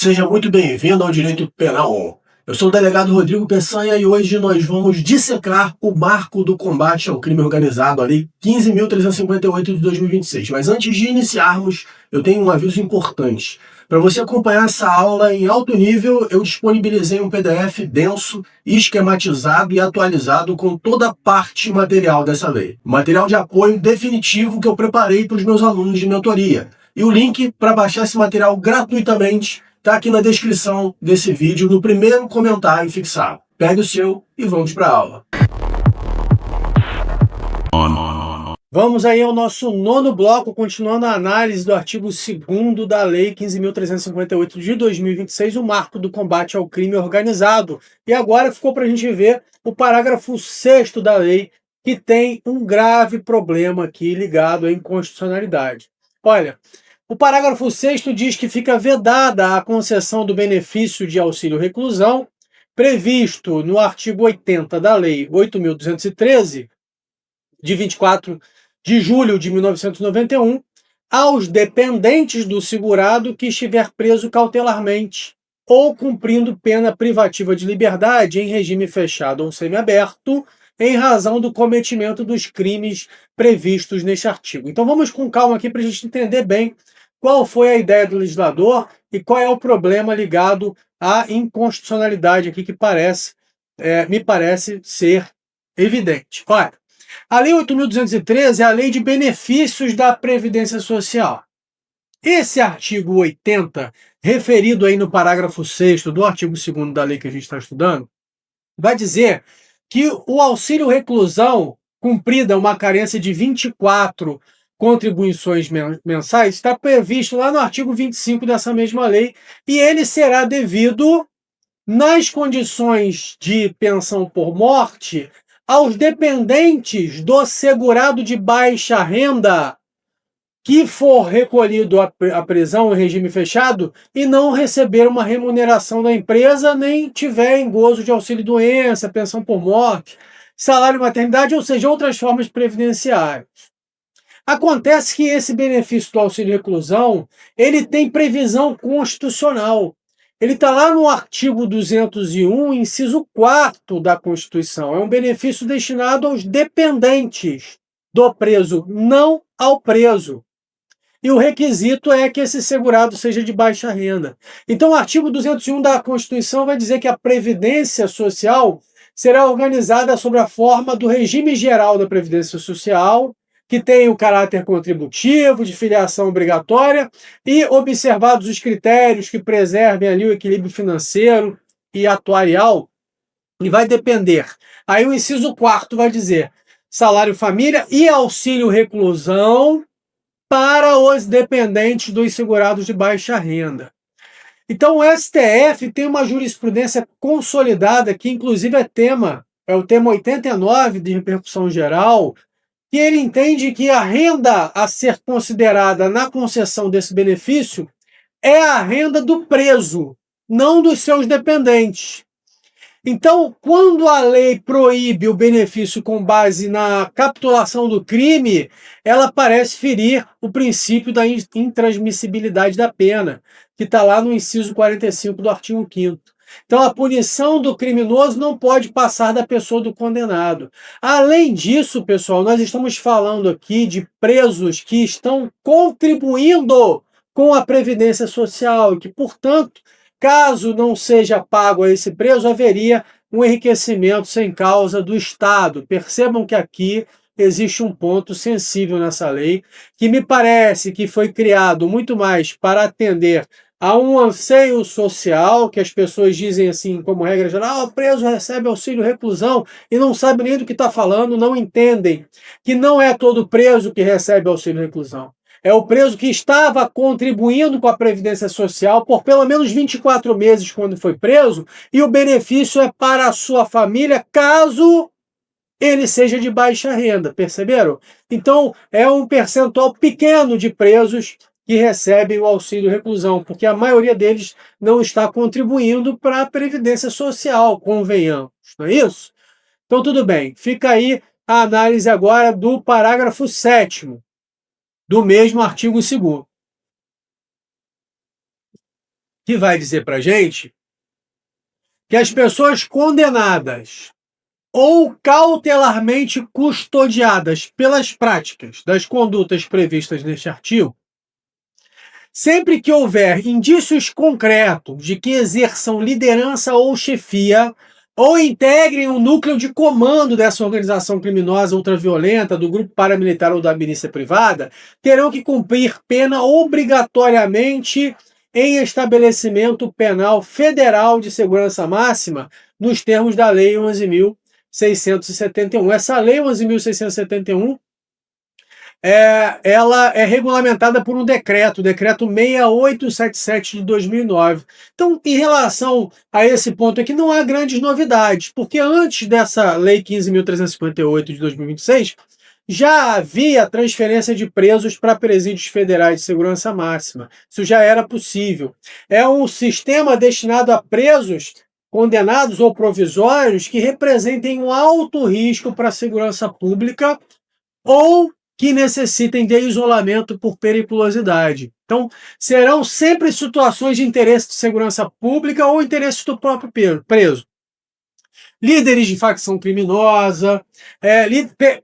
Seja muito bem-vindo ao Direito Penal. Eu sou o delegado Rodrigo Peçanha e hoje nós vamos dissecar o marco do combate ao crime organizado, a Lei 15.358 de 2026. Mas antes de iniciarmos, eu tenho um aviso importante. Para você acompanhar essa aula em alto nível, eu disponibilizei um PDF denso, esquematizado e atualizado com toda a parte material dessa lei. Material de apoio definitivo que eu preparei para os meus alunos de mentoria. E o link para baixar esse material gratuitamente está aqui na descrição desse vídeo, no primeiro comentário fixado. Pegue o seu e vamos para a aula. Vamos aí ao nosso nono bloco, continuando a análise do artigo 2º da Lei 15.358 de 2026, o marco do combate ao crime organizado. E agora ficou para a gente ver o parágrafo 6º da lei, que tem um grave problema aqui ligado à inconstitucionalidade. Olha, o parágrafo 6º diz que fica vedada a concessão do benefício de auxílio-reclusão, previsto no artigo 80 da Lei 8.213, de 24 de julho de 1991, aos dependentes do segurado que estiver preso cautelarmente ou cumprindo pena privativa de liberdade em regime fechado ou semiaberto, em razão do cometimento dos crimes previstos neste artigo. Então vamos com calma aqui para a gente entender bem qual foi a ideia do legislador e qual é o problema ligado à inconstitucionalidade aqui que me parece ser evidente. Olha, a Lei 8.213 é a Lei de Benefícios da Previdência Social. Esse artigo 80, referido aí no parágrafo 6º do artigo 2º da lei que a gente está estudando, vai dizer que o auxílio-reclusão, cumprida uma carência de 24 contribuições mensais, está previsto lá no artigo 25 dessa mesma lei, e ele será devido, nas condições de pensão por morte, aos dependentes do segurado de baixa renda que for recolhido à prisão em regime fechado e não receber uma remuneração da empresa, nem tiver em gozo de auxílio-doença, pensão por morte, salário maternidade, ou seja, outras formas previdenciárias. Acontece que esse benefício do auxílio-reclusão, ele tem previsão constitucional. Ele está lá no artigo 201, inciso 4º da Constituição. É um benefício destinado aos dependentes do preso, não ao preso. E o requisito é que esse segurado seja de baixa renda. Então, o artigo 201 da Constituição vai dizer que a Previdência Social será organizada sob a forma do regime geral da Previdência Social, que tem o caráter contributivo, de filiação obrigatória, e observados os critérios que preservem ali o equilíbrio financeiro e atuarial, e vai depender. Aí o inciso 4º vai dizer salário família e auxílio reclusão para os dependentes dos segurados de baixa renda. Então o STF tem uma jurisprudência consolidada que inclusive é o tema 89 de repercussão geral, que ele entende que a renda a ser considerada na concessão desse benefício é a renda do preso, não dos seus dependentes. Então, quando a lei proíbe o benefício com base na capitulação do crime, ela parece ferir o princípio da intransmissibilidade da pena, que está lá no inciso 45 do artigo 5º. Então, a punição do criminoso não pode passar da pessoa do condenado. Além disso, pessoal, nós estamos falando aqui de presos que estão contribuindo com a Previdência Social e que, portanto, caso não seja pago a esse preso, haveria um enriquecimento sem causa do Estado. Percebam que aqui existe um ponto sensível nessa lei, que me parece que foi criado muito mais para atender a um anseio social, que as pessoas dizem assim, como regra geral, o preso recebe auxílio-reclusão e não sabe nem do que está falando, não entendem que não é todo preso que recebe auxílio-reclusão. É o preso que estava contribuindo com a Previdência Social por pelo menos 24 meses quando foi preso, e o benefício é para a sua família, caso ele seja de baixa renda, perceberam? Então, é um percentual pequeno de presos que recebem o auxílio-reclusão, porque a maioria deles não está contribuindo para a Previdência Social, convenhamos, não é isso? Então, tudo bem. Fica aí a análise agora do parágrafo 7º. Do mesmo artigo 2º. que vai dizer para a gente que as pessoas condenadas ou cautelarmente custodiadas pelas práticas das condutas previstas neste artigo, sempre que houver indícios concretos de que exerçam liderança ou chefia, ou integrem um núcleo de comando dessa organização criminosa ultraviolenta, do grupo paramilitar ou da milícia privada, terão que cumprir pena obrigatoriamente em estabelecimento penal federal de segurança máxima, nos termos da Lei 11.671. Essa Lei 11.671 ela é regulamentada por um decreto, o decreto 6877 de 2009. Então, em relação a esse ponto aqui, não há grandes novidades, porque antes dessa Lei 15.358 de 2026, já havia transferência de presos para presídios federais de segurança máxima. Isso já era possível. É um sistema destinado a presos condenados ou provisórios que representem um alto risco para a segurança pública ou que necessitem de isolamento por periculosidade. Então, serão sempre situações de interesse de segurança pública ou interesse do próprio preso. Líderes de facção criminosa,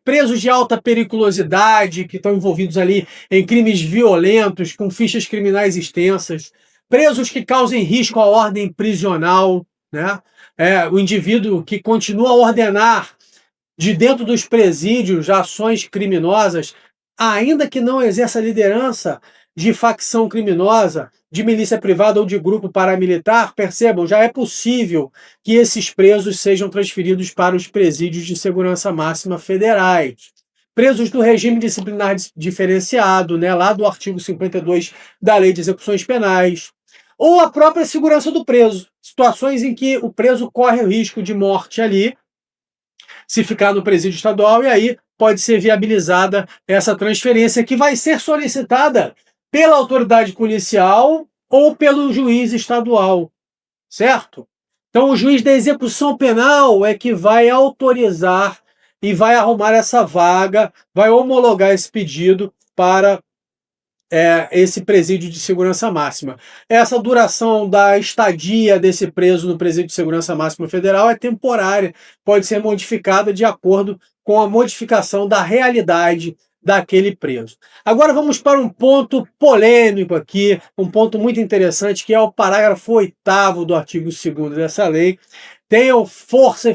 presos de alta periculosidade, que estão envolvidos ali em crimes violentos, com fichas criminais extensas, presos que causem risco à ordem prisional, né? O indivíduo que continua a ordenar de dentro dos presídios ações criminosas, ainda que não exerça liderança de facção criminosa, de milícia privada ou de grupo paramilitar, percebam, já é possível que esses presos sejam transferidos para os presídios de segurança máxima federais. Presos do regime disciplinar diferenciado, né, lá do artigo 52 da Lei de Execuções Penais, ou a própria segurança do preso, situações em que o preso corre o risco de morte ali, se ficar no presídio estadual, e aí pode ser viabilizada essa transferência, que vai ser solicitada pela autoridade policial ou pelo juiz estadual, certo? Então, o juiz da execução penal é que vai autorizar e vai arrumar essa vaga, vai homologar esse pedido para esse presídio de segurança máxima. Essa duração da estadia desse preso no presídio de segurança máxima federal é temporária, pode ser modificada de acordo com a modificação da realidade daquele preso. Agora vamos para um ponto polêmico aqui, um ponto muito interessante, que é o parágrafo 8º do artigo 2º dessa lei. Tenham força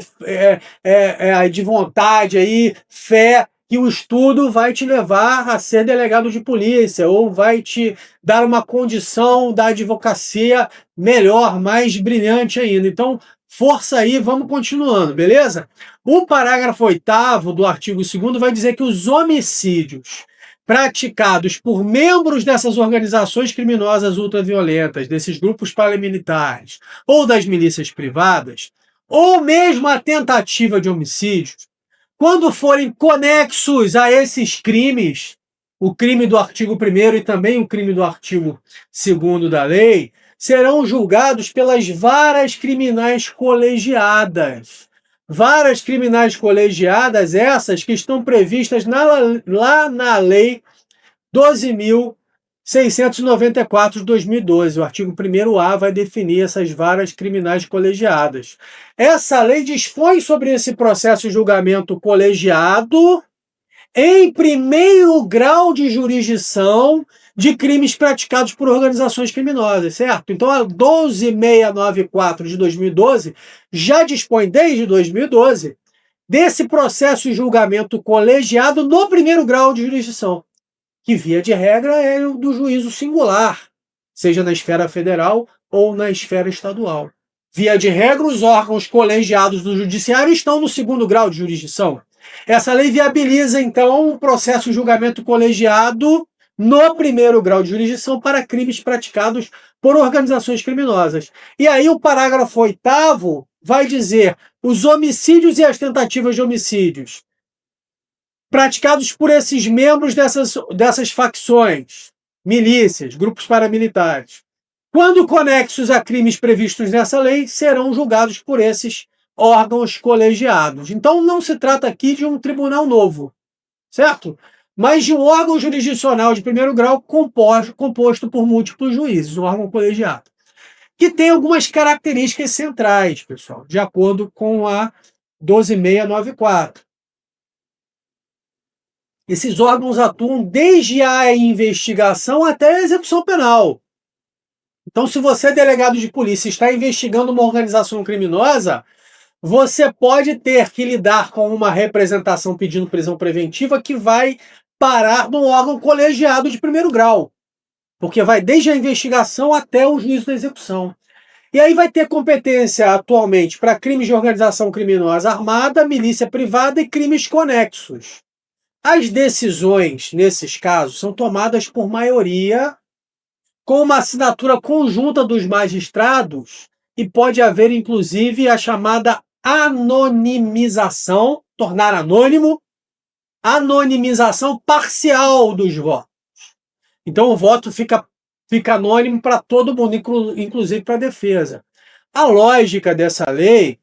de vontade aí, fé, que o estudo vai te levar a ser delegado de polícia ou vai te dar uma condição da advocacia melhor, mais brilhante ainda. Então, força aí, vamos continuando, beleza? O parágrafo 8º do artigo 2º vai dizer que os homicídios praticados por membros dessas organizações criminosas ultraviolentas, desses grupos paramilitares ou das milícias privadas, ou mesmo a tentativa de homicídio, quando forem conexos a esses crimes, o crime do artigo 1º e também o crime do artigo 2º da lei, serão julgados pelas varas criminais colegiadas. Varas criminais colegiadas essas que estão previstas lá na Lei 12.694 de 2012. O artigo 1º-A vai definir essas varas criminais colegiadas. Essa lei dispõe sobre esse processo de julgamento colegiado em primeiro grau de jurisdição de crimes praticados por organizações criminosas, certo? Então a 12.694 de 2012 já dispõe desde 2012 desse processo de julgamento colegiado no primeiro grau de jurisdição, que via de regra é o do juízo singular, seja na esfera federal ou na esfera estadual. Via de regra, os órgãos colegiados do judiciário estão no segundo grau de jurisdição. Essa lei viabiliza, então, um processo de julgamento colegiado no primeiro grau de jurisdição para crimes praticados por organizações criminosas. E aí o parágrafo 8º vai dizer: os homicídios e as tentativas de homicídios praticados por esses membros dessas facções, milícias, grupos paramilitares, quando conexos a crimes previstos nessa lei, serão julgados por esses órgãos colegiados. Então não se trata aqui de um tribunal novo, certo? Mas de um órgão jurisdicional de primeiro grau composto por múltiplos juízes, um órgão colegiado. que tem algumas características centrais, pessoal, de acordo com a 12694. Esses órgãos atuam desde a investigação até a execução penal. Então, se você é delegado de polícia e está investigando uma organização criminosa, você pode ter que lidar com uma representação pedindo prisão preventiva que vai parar no órgão colegiado de primeiro grau, porque vai desde a investigação até o juízo da execução. E aí vai ter competência atualmente para crimes de organização criminosa armada, milícia privada e crimes conexos. As decisões, nesses casos, são tomadas por maioria, com uma assinatura conjunta dos magistrados, e pode haver, inclusive, a chamada anonimização, tornar anônimo, anonimização parcial dos votos. Então o voto fica anônimo para todo mundo, inclusive para a defesa. A lógica dessa lei,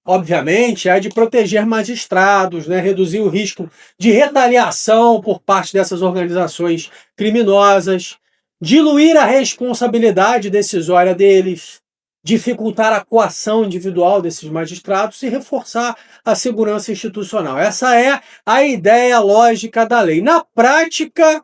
obviamente, é de proteger magistrados, né, reduzir o risco de retaliação por parte dessas organizações criminosas, diluir a responsabilidade decisória deles, dificultar a coação individual desses magistrados e reforçar a segurança institucional. Essa é a ideia lógica da lei. Na prática,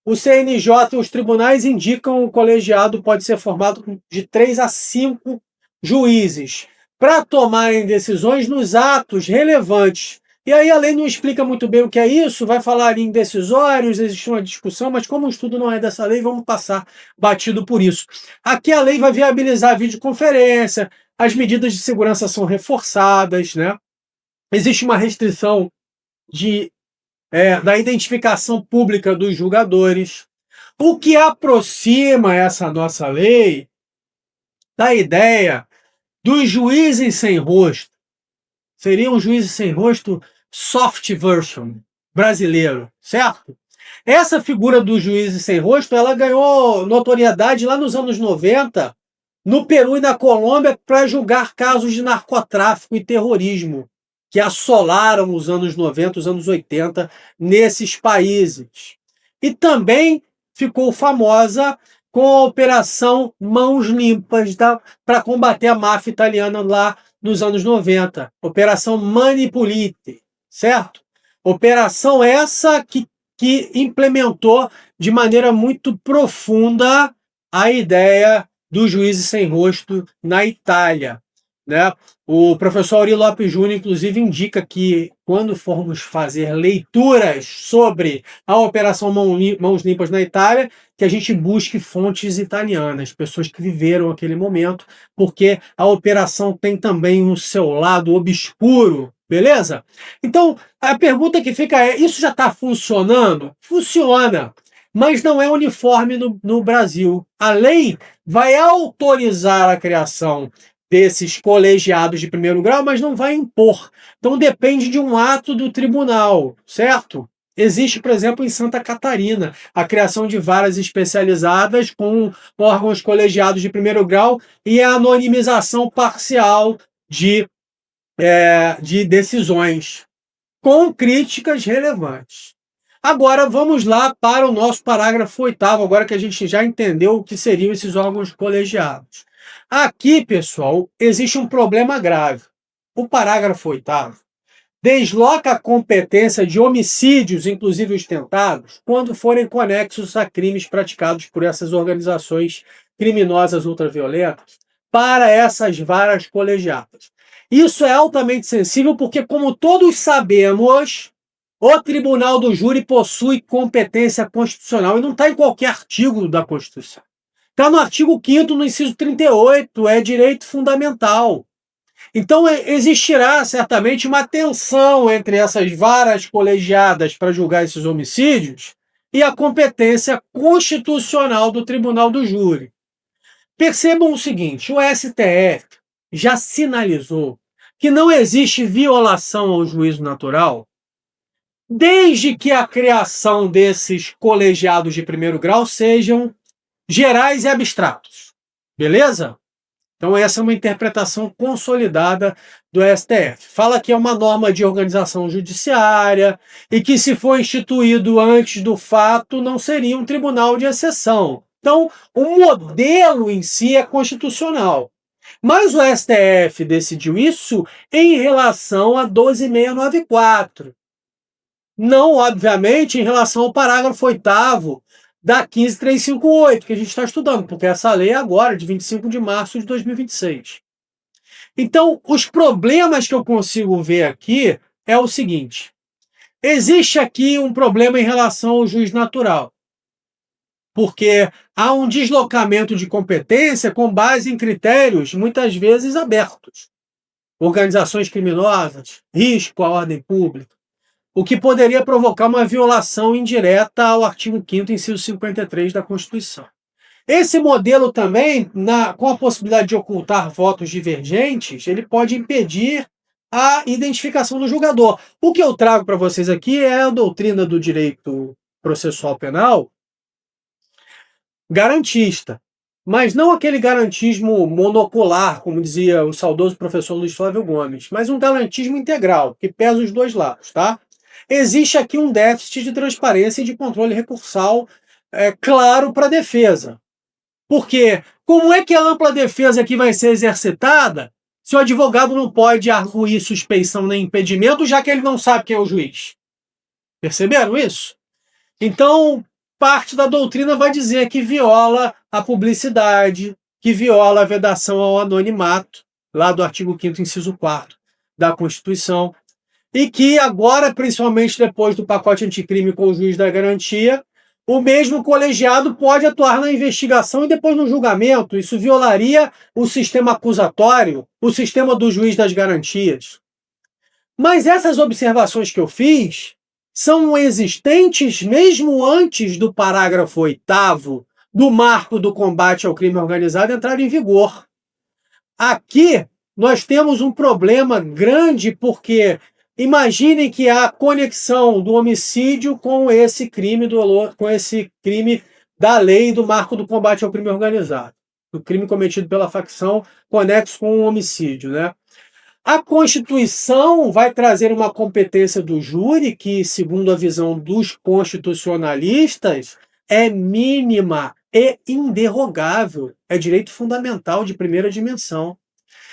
o CNJ e os tribunais indicam que o colegiado pode ser formado de 3 a 5 juízes para tomarem decisões nos atos relevantes. E aí a lei não explica muito bem o que é isso, vai falar em decisórios, existe uma discussão, mas como o estudo não é dessa lei, vamos passar batido por isso. Aqui a lei vai viabilizar a videoconferência, as medidas de segurança são reforçadas, né? Existe uma restrição da identificação pública dos julgadores, o que aproxima essa nossa lei da ideia dos juízes sem rosto. Seriam um juízes sem rosto soft version brasileiro, certo? Essa figura dos juízes sem rosto, ela ganhou notoriedade lá nos anos 90, no Peru e na Colômbia, para julgar casos de narcotráfico e terrorismo, que assolaram os anos 90, os anos 80, nesses países. E também ficou famosa com a Operação Mãos Limpas, para combater a máfia italiana lá nos anos 90. Operação Mani Pulite, certo? Operação essa que implementou de maneira muito profunda a ideia do juízes sem rosto na Itália, né? O professor Auri Lopes Júnior, inclusive, indica que, quando formos fazer leituras sobre a Operação Mãos Limpas na Itália, que a gente busque fontes italianas, pessoas que viveram aquele momento, porque a operação tem também o seu lado obscuro, beleza? Então, a pergunta que fica é, isso já está funcionando? Funciona, mas não é uniforme no Brasil. A lei vai autorizar a criação desses colegiados de primeiro grau, mas não vai impor. Então depende de um ato do tribunal, certo? Existe, por exemplo, em Santa Catarina, a criação de varas especializadas com órgãos colegiados de primeiro grau e a anonimização parcial de decisões, com críticas relevantes. Agora vamos lá para o nosso parágrafo 8º, agora que a gente já entendeu o que seriam esses órgãos colegiados. Aqui, pessoal, existe um problema grave. O parágrafo 8º desloca a competência de homicídios, inclusive os tentados, quando forem conexos a crimes praticados por essas organizações criminosas ultraviolentas, para essas varas colegiadas. Isso é altamente sensível porque, como todos sabemos, o Tribunal do Júri possui competência constitucional e não está em qualquer artigo da Constituição. Está no artigo 5º, no inciso 38, é direito fundamental. Então existirá certamente uma tensão entre essas varas colegiadas para julgar esses homicídios e a competência constitucional do Tribunal do Júri. Percebam o seguinte, o STF já sinalizou que não existe violação ao juízo natural desde que a criação desses colegiados de primeiro grau sejam gerais e abstratos. Beleza? Então essa é uma interpretação consolidada do STF. Fala que é uma norma de organização judiciária e que, se for instituído antes do fato, não seria um tribunal de exceção. Então, o modelo em si é constitucional. Mas o STF decidiu isso em relação a 12.694. Não, obviamente, em relação ao parágrafo 8º da 15.358, que a gente está estudando, porque essa lei é agora, de 25 de março de 2026. Então, os problemas que eu consigo ver aqui é o seguinte: existe aqui um problema em relação ao juiz natural, porque há um deslocamento de competência com base em critérios, muitas vezes, abertos. Organizações criminosas, risco à ordem pública, o que poderia provocar uma violação indireta ao artigo 5º, inciso 53 da Constituição. Esse modelo também, com a possibilidade de ocultar votos divergentes, ele pode impedir a identificação do julgador. O que eu trago para vocês aqui é a doutrina do direito processual penal garantista, mas não aquele garantismo monocular, como dizia o saudoso professor Luiz Flávio Gomes, mas um garantismo integral, que pesa os dois lados, tá? Existe aqui um déficit de transparência e de controle recursal claro para a defesa. Porque como é que a ampla defesa aqui vai ser exercitada se o advogado não pode arguir suspeição nem impedimento, já que ele não sabe quem é o juiz? Perceberam isso? Então, parte da doutrina vai dizer que viola a publicidade, que viola a vedação ao anonimato, lá do artigo 5º, inciso 4º da Constituição, e que agora, principalmente depois do pacote anticrime com o juiz da garantia, o mesmo colegiado pode atuar na investigação e depois no julgamento. Isso violaria o sistema acusatório, o sistema do juiz das garantias. Mas essas observações que eu fiz são existentes mesmo antes do parágrafo 8º do Marco do Combate ao Crime Organizado entrar em vigor. Aqui nós temos um problema grande porque imaginem que há conexão do homicídio com esse crime da lei do Marco do Combate ao Crime Organizado. O crime cometido pela facção conexo com o homicídio, né? A Constituição vai trazer uma competência do júri que, segundo a visão dos constitucionalistas, é mínima e inderrogável. É direito fundamental de primeira dimensão.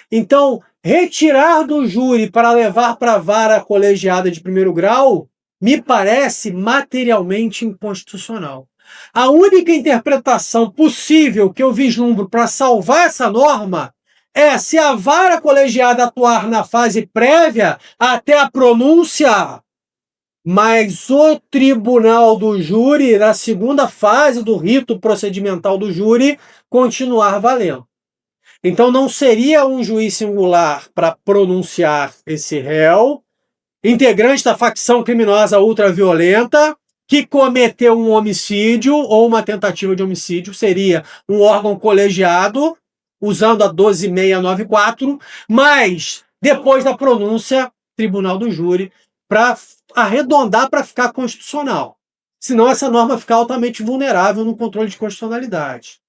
Então, retirar do júri para levar para a vara colegiada de primeiro grau me parece materialmente inconstitucional. A única interpretação possível que eu vislumbro para salvar essa norma é se a vara colegiada atuar na fase prévia até a pronúncia, mas o tribunal do júri, na segunda fase do rito procedimental do júri, continuar valendo. Então não seria um juiz singular para pronunciar esse réu, integrante da facção criminosa ultraviolenta, que cometeu um homicídio ou uma tentativa de homicídio, seria um órgão colegiado, usando a 12.694, mas depois da pronúncia, tribunal do júri, para arredondar para ficar constitucional. Senão essa norma fica altamente vulnerável no controle de constitucionalidade.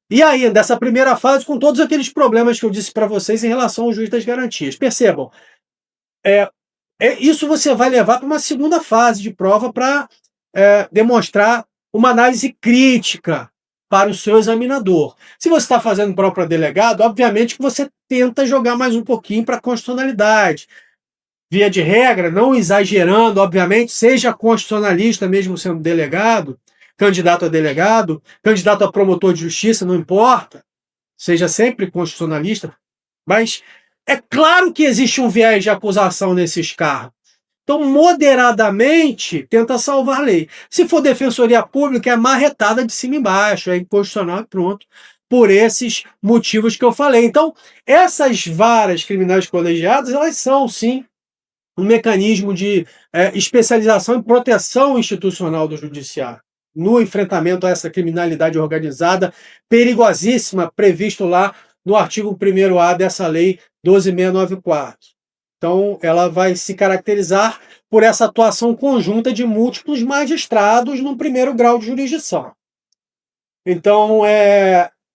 E ainda, dessa primeira fase, com todos aqueles problemas que eu disse para vocês em relação ao juiz das garantias. Percebam, isso você vai levar para uma segunda fase de prova para demonstrar uma análise crítica para o seu examinador. Se você está fazendo prova para delegado, obviamente que você tenta jogar mais um pouquinho para a constitucionalidade. Via de regra, não exagerando, obviamente, seja constitucionalista mesmo sendo delegado, candidato a delegado, candidato a promotor de justiça, não importa, seja sempre constitucionalista, mas é claro que existe um viés de acusação nesses cargos. Então, moderadamente, tenta salvar a lei. Se for defensoria pública, é marretada de cima e embaixo, é inconstitucional e pronto, por esses motivos que eu falei. Então, essas varas criminais colegiadas, elas são, sim, um mecanismo de especialização e proteção institucional do judiciário no enfrentamento a essa criminalidade organizada perigosíssima, previsto lá no artigo 1º-A dessa lei 12.694. Então, ela vai se caracterizar por essa atuação conjunta de múltiplos magistrados no primeiro grau de jurisdição. Então,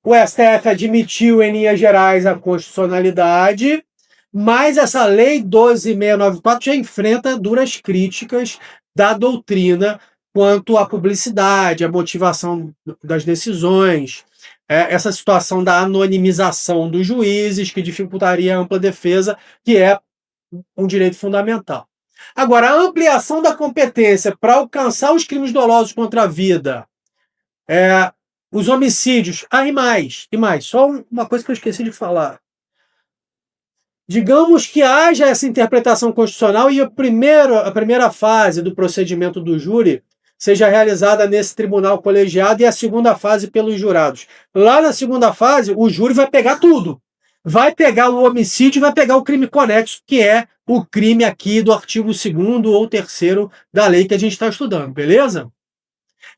o STF admitiu em linhas gerais a constitucionalidade, mas essa lei 12.694 já enfrenta duras críticas da doutrina quanto à publicidade, a motivação das decisões, essa situação da anonimização dos juízes, que dificultaria a ampla defesa, que é um direito fundamental. Agora, a ampliação da competência para alcançar os crimes dolosos contra a vida, os homicídios, e mais, só uma coisa que eu esqueci de falar. Digamos que haja essa interpretação constitucional e a primeira fase do procedimento do júri seja realizada nesse tribunal colegiado e a segunda fase pelos jurados. Lá na segunda fase, o júri vai pegar tudo. Vai pegar o homicídio e vai pegar o crime conexo, que é o crime aqui do artigo 2º ou 3º da lei que a gente está estudando, beleza?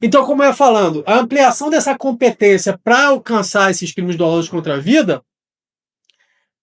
Então, como eu ia falando, a ampliação dessa competência para alcançar esses crimes dolosos contra a vida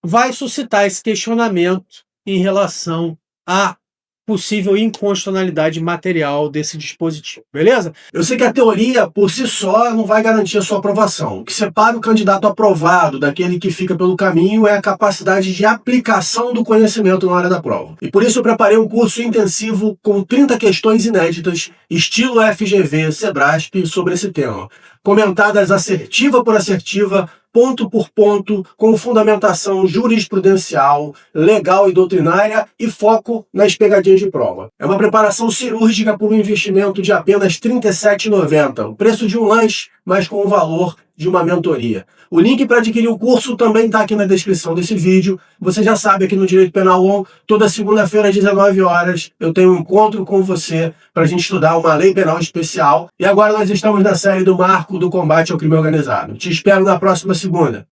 vai suscitar esse questionamento em relação à possível inconstitucionalidade material desse dispositivo, beleza? Eu sei que a teoria, por si só, não vai garantir a sua aprovação. O que separa o candidato aprovado daquele que fica pelo caminho é a capacidade de aplicação do conhecimento na hora da prova. E por isso eu preparei um curso intensivo com 30 questões inéditas, estilo FGV, Sebrasp, sobre esse tema, comentadas assertiva por assertiva, ponto por ponto, com fundamentação jurisprudencial, legal e doutrinária e foco nas pegadinhas de prova. É uma preparação cirúrgica por um investimento de apenas R$ 37,90, o preço de um lanche, mas com o valor de uma mentoria. O link para adquirir o curso também está aqui na descrição desse vídeo. Você já sabe, aqui no Direito Penal On, toda segunda-feira às 19 horas, eu tenho um encontro com você para a gente estudar uma lei penal especial. E agora nós estamos na série do Marco do Combate ao Crime Organizado. Te espero na próxima segunda.